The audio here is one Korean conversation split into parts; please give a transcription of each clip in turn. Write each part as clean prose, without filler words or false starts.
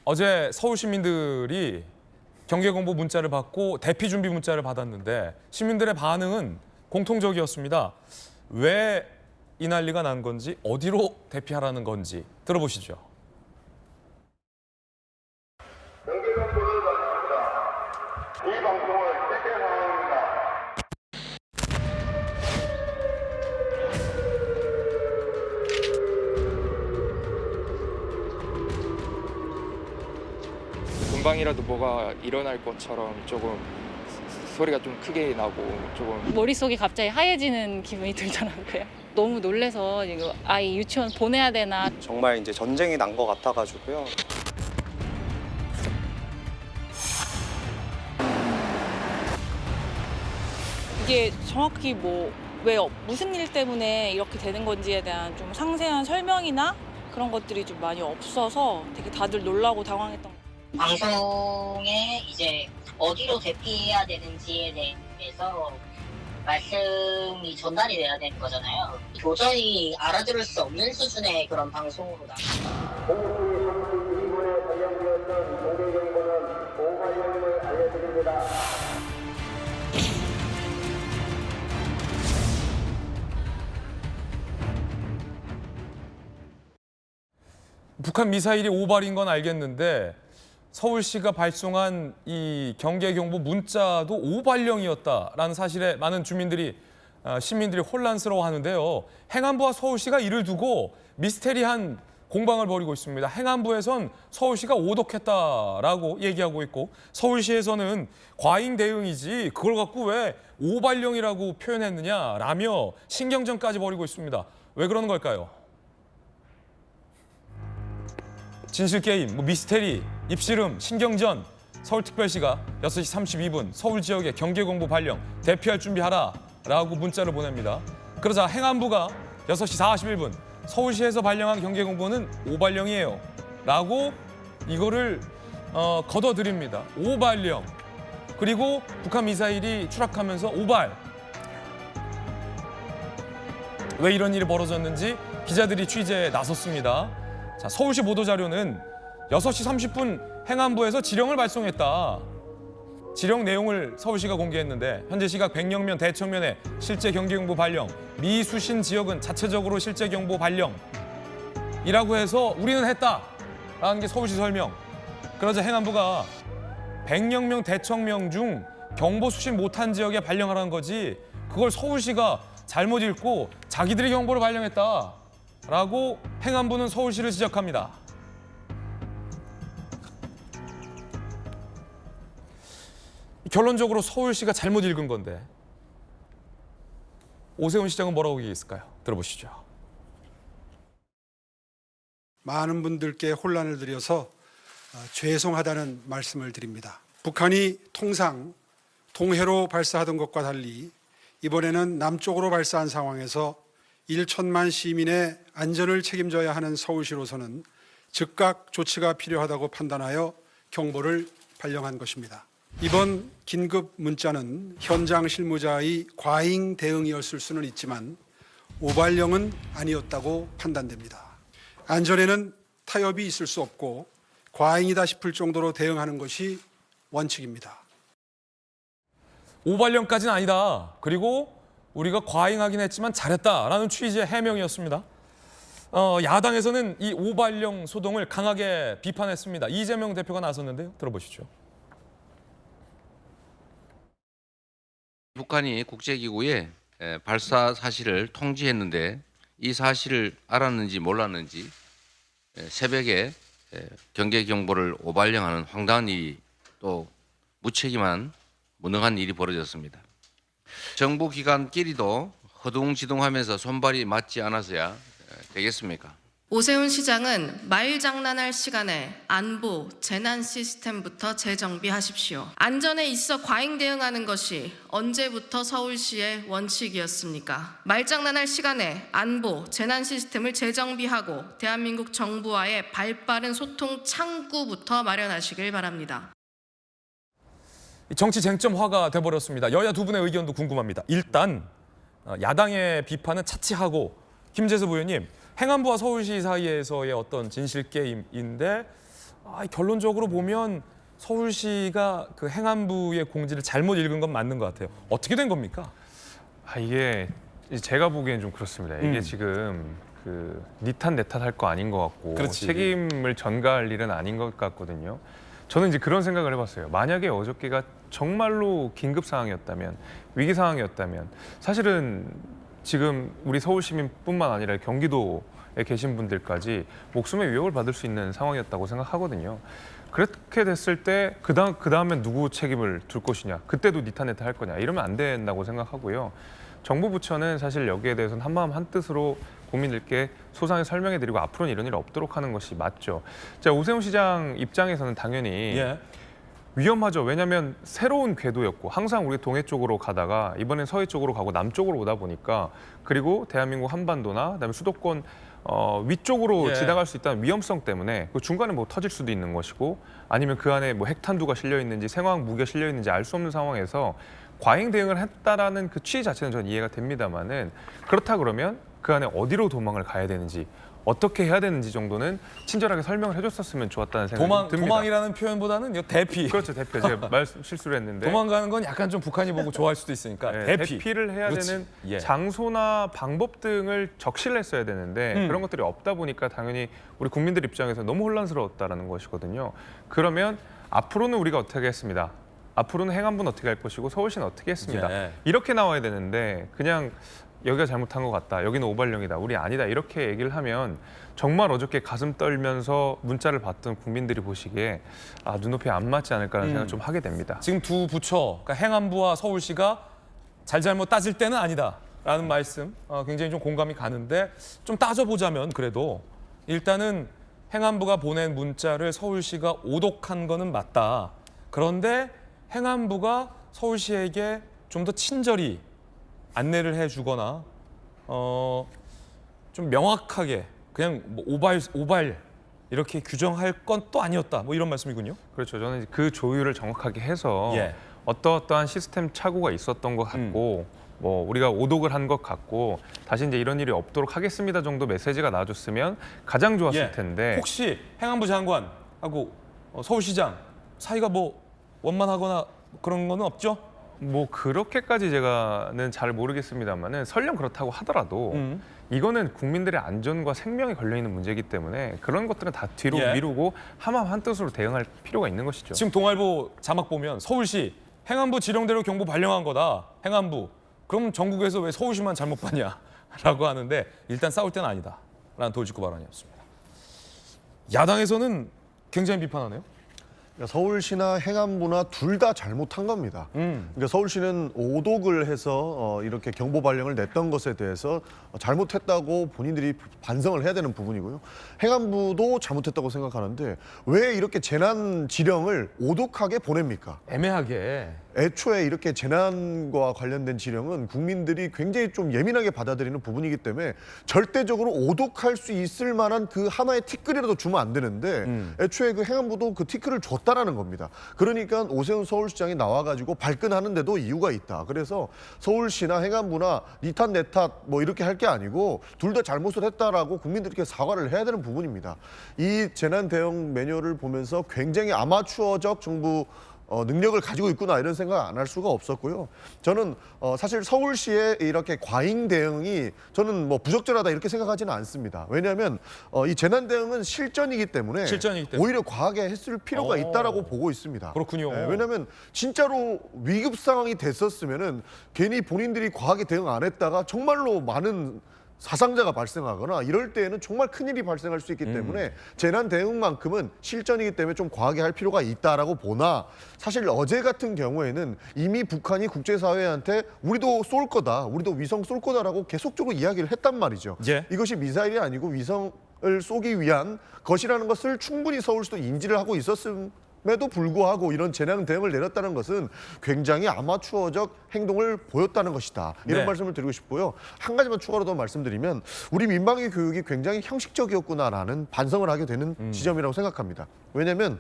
어제 서울 시민들이 경계공보 문자를 받고 대피 준비 문자를 받았는데 시민들의 반응은 공통적이었습니다. 왜 이 난리가 난 건지, 어디로 대피하라는 건지 들어보시죠. 경계공보를 받습니다. 이 방송을 택배 상황입니다. 금방이라도 뭐가 일어날 것처럼 조금 소리가 좀 크게 나고 조금 머릿속이 갑자기 하얘지는 기분이 들더라고요. 너무 놀래서 이거 아이 유치원 보내야 되나. 정말 이제 전쟁이 난 것 같아가지고요. 이게 정확히 왜 무슨 일 때문에 이렇게 되는 건지에 대한 좀 상세한 설명이나 그런 것들이 좀 많이 없어서 되게 다들 놀라고 당황했던 것 같아요. 방송에 이제 어디로 대피해야 되는지에 대해서 말씀이 전달이 돼야 되는 거잖아요. 도저히 알아들을 수 없는 수준의 그런 방송으로 나옵니다. 공군이 32분에 발령되었던 공개경보는 오발령임을 알려드립니다. 북한 미사일이 오발인 건 알겠는데 서울시가 발송한 이 경계경보 문자도 오발령이었다라는 사실에 많은 시민들이 혼란스러워하는데요. 행안부와 서울시가 이를 두고 미스테리한 공방을 벌이고 있습니다. 행안부에선 서울시가 오독했다라고 얘기하고 있고 서울시에서는 과잉 대응이지 그걸 갖고 왜 오발령이라고 표현했느냐라며 신경전까지 벌이고 있습니다. 왜 그러는 걸까요? 진실게임, 미스테리, 입씨름, 신경전, 서울특별시가 6시 32분 서울 지역에 경계공보 발령, 대피할 준비하라라고 문자를 보냅니다. 그러자 행안부가 6시 41분 서울시에서 발령한 경계공보는 오발령이에요 라고 이거를 걷어들입니다. 오발령. 그리고 북한 미사일이 추락하면서 오발. 왜 이런 일이 벌어졌는지 기자들이 취재에 나섰습니다. 자, 서울시 보도자료는 6시 30분 행안부에서 지령을 발송했다. 지령 내용을 서울시가 공개했는데 현재 시각 백령면, 대청면에 실제 경계경보 발령, 미수신 지역은 자체적으로 실제 경보 발령이라고 해서 우리는 했다라는 게 서울시 설명. 그러자 행안부가 백령면, 대청면 중 경보 수신 못한 지역에 발령하라는 거지 그걸 서울시가 잘못 읽고 자기들이 경보를 발령했다라고 행안부는 서울시를 지적합니다. 결론적으로 서울시가 잘못 읽은 건데 오세훈 시장은 뭐라고 얘기했을까요? 들어보시죠. 많은 분들께 혼란을 드려서 죄송하다는 말씀을 드립니다. 북한이 통상 동해로 발사하던 것과 달리 이번에는 남쪽으로 발사한 상황에서 1천만 시민의 안전을 책임져야 하는 서울시로서는 즉각 조치가 필요하다고 판단하여 경보를 발령한 것입니다. 이번 긴급 문자는 현장 실무자의 과잉 대응이었을 수는 있지만 오발령은 아니었다고 판단됩니다. 안전에는 타협이 있을 수 없고 과잉이다 싶을 정도로 대응하는 것이 원칙입니다. 오발령까지는 아니다. 그리고 우리가 과잉하긴 했지만 잘했다라는 취지의 해명이었습니다. 야당에서는 이 오발령 소동을 강하게 비판했습니다. 이재명 대표가 나섰는데요. 들어보시죠. 북한이 국제기구에 발사 사실을 통지했는데 이 사실을 알았는지 몰랐는지 새벽에 경계경보를 오발령하는 황당한 일이 또 무책임한 무능한 일이 벌어졌습니다. 정부 기관끼리도 허둥지둥하면서 손발이 맞지 않아서야 되겠습니까? 오세훈 시장은 말장난할 시간에 안보, 재난 시스템부터 재정비하십시오. 안전에 있어 과잉 대응하는 것이 언제부터 서울시의 원칙이었습니까? 말장난할 시간에 안보, 재난 시스템을 재정비하고 대한민국 정부와의 발빠른 소통 창구부터 마련하시길 바랍니다. 정치 쟁점화가 돼버렸습니다. 여야 두 분의 의견도 궁금합니다. 일단 야당의 비판은 차치하고 김재섭 의원님, 행안부와 서울시 사이에서의 어떤 진실 게임인데 결론적으로 보면 서울시가 그 행안부의 공지를 잘못 읽은 건 맞는 것 같아요. 어떻게 된 겁니까? 이게 제가 보기엔 좀 그렇습니다. 이게 지금 그 니탓 내탓 할 거 아닌 것 같고 그렇지. 책임을 전가할 일은 아닌 것 같거든요. 저는 이제 그런 생각을 해봤어요. 만약에 어저께가 정말로 긴급 상황이었다면, 위기 상황이었다면 사실은 지금 우리 서울 시민뿐만 아니라 경기도에 계신 분들까지 목숨의 위협을 받을 수 있는 상황이었다고 생각하거든요. 그렇게 됐을 때 그 다음엔 누구 책임을 둘 것이냐, 그때도 니탓 내탓 할 거냐, 이러면 안 된다고 생각하고요. 정부 부처는 사실 여기에 대해서는 한마음 한뜻으로 국민들께 소상히 설명해드리고 앞으로는 이런 일이 없도록 하는 것이 맞죠. 자, 오세훈 시장 입장에서는 당연히 위험하죠. 왜냐하면 새로운 궤도였고 항상 우리 동해 쪽으로 가다가 이번엔 서해 쪽으로 가고 남쪽으로 오다 보니까, 그리고 대한민국 한반도나 그다음에 수도권 위쪽으로 지나갈 수 있다는 위험성 때문에 그 중간에 뭐 터질 수도 있는 것이고, 아니면 그 안에 뭐 핵탄두가 실려 있는지 생화학 무기가 실려 있는지 알 수 없는 상황에서 과잉 대응을 했다라는 그 취지 자체는 저는 이해가 됩니다만은, 그렇다 그러면 그 안에 어디로 도망을 가야 되는지, 어떻게 해야 되는지 정도는 친절하게 설명을 해줬었으면 좋았다는 생각이 듭니다. 도망이라는 표현보다는 대피. 그렇죠, 대피. 제가 실수를 했는데. 도망가는 건 약간 좀 북한이 보고 좋아할 수도 있으니까 대피를 해야 되는 장소나 방법 등을 적시를 했어야 되는데 그런 것들이 없다 보니까 당연히 우리 국민들 입장에서 너무 혼란스러웠다라는 것이거든요. 그러면 앞으로는 우리가 어떻게 하겠습니다. 앞으로는 행안부는 어떻게 할 것이고 서울시는 어떻게 했습니다. 이렇게 나와야 되는데 그냥 여기가 잘못한 것 같다, 여기는 오발령이다, 우리 아니다, 이렇게 얘기를 하면 정말 어저께 가슴 떨면서 문자를 받던 국민들이 보시기에 눈높이 안 맞지 않을까라는 생각을 좀 하게 됩니다. 지금 두 부처, 그러니까 행안부와 서울시가 잘못 따질 때는 아니다라는 말씀 굉장히 좀 공감이 가는데, 좀 따져보자면 그래도 일단은 행안부가 보낸 문자를 서울시가 오독한 거는 맞다. 그런데 행안부가 서울시에게 좀 더 친절히 안내를 해주거나 좀 명확하게 그냥 뭐 오발 이렇게 규정할 건 또 아니었다, 뭐 이런 말씀이군요. 그렇죠. 저는 그 조율을 정확하게 해서 어떠한 시스템 착오가 있었던 것 같고 뭐 우리가 오독을 한 것 같고 다시 이제 이런 일이 없도록 하겠습니다 정도 메시지가 나와줬으면 가장 좋았을 텐데, 혹시 행안부 장관하고 서울시장 사이가 뭐 원만하거나 그런 거는 없죠? 뭐 그렇게까지 제가는 잘 모르겠습니다만은 설령 그렇다고 하더라도 이거는 국민들의 안전과 생명이 걸려 있는 문제이기 때문에 그런 것들은 다 뒤로 미루고 한마음 한뜻으로 대응할 필요가 있는 것이죠. 지금 동아일보 자막 보면 서울시 행안부 지령대로 경보 발령한 거다. 행안부. 그럼 전국에서 왜 서울시만 잘못 봤냐라고 하는데, 일단 싸울 때는 아니다라는 돌직구 발언이었습니다. 야당에서는 굉장히 비판하네요. 서울시나 행안부나 둘 다 잘못한 겁니다. 그러니까 서울시는 오독을 해서 이렇게 경보 발령을 냈던 것에 대해서 잘못했다고 본인들이 반성을 해야 되는 부분이고요. 행안부도 잘못했다고 생각하는데 왜 이렇게 재난 지령을 오독하게 보냅니까? 애매하게. 애초에 이렇게 재난과 관련된 지령은 국민들이 굉장히 좀 예민하게 받아들이는 부분이기 때문에 절대적으로 오독할 수 있을 만한 그 하나의 티끌이라도 주면 안 되는데 애초에 그 행안부도 그 티끌을 줬다라는 겁니다. 그러니까 오세훈 서울시장이 나와가지고 발끈하는데도 이유가 있다. 그래서 서울시나 행안부나 니 탓 내 탓 뭐 이렇게 할 게 아니고 둘 다 잘못을 했다라고 국민들께 사과를 해야 되는 부분입니다. 이 재난 대응 매뉴얼을 보면서 굉장히 아마추어적 정부 능력을 가지고 있구나 이런 생각 안 할 수가 없었고요. 저는 사실 서울시의 이렇게 과잉 대응이 저는 뭐 부적절하다 이렇게 생각하지는 않습니다. 왜냐하면 이 재난 대응은 실전이기 때문에 오히려 과하게 했을 필요가 있다라고 보고 있습니다. 그렇군요. 왜냐하면 진짜로 위급 상황이 됐었으면은 괜히 본인들이 과하게 대응 안 했다가 정말로 많은 사상자가 발생하거나 이럴 때에는 정말 큰일이 발생할 수 있기 때문에 재난 대응만큼은 실전이기 때문에 좀 과하게 할 필요가 있다라고 보나, 사실 어제 같은 경우에는 이미 북한이 국제사회한테 우리도 쏠 거다, 우리도 위성 쏠 거다라고 계속적으로 이야기를 했단 말이죠. 이것이 미사일이 아니고 위성을 쏘기 위한 것이라는 것을 충분히 서울시도 인지를 하고 있었음에도 불구하고 이런 재난 대응을 내렸다는 것은 굉장히 아마추어적 행동을 보였다는 것이다. 이런 말씀을 드리고 싶고요. 한 가지만 추가로 더 말씀드리면 우리 민방위 교육이 굉장히 형식적이었구나라는 반성을 하게 되는 지점이라고 생각합니다. 왜냐하면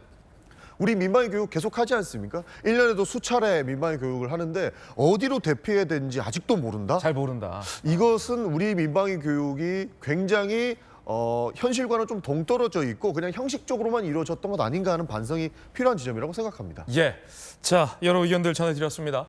우리 민방위 교육 계속하지 않습니까? 1년에도 수차례 민방위 교육을 하는데 어디로 대피해야 되는지 아직도 모른다? 잘 모른다. 이것은 우리 민방위 교육이 굉장히 현실과는 좀 동떨어져 있고 그냥 형식적으로만 이루어졌던 것 아닌가 하는 반성이 필요한 지점이라고 생각합니다. 예. 자, 여러 의견들 전해드렸습니다.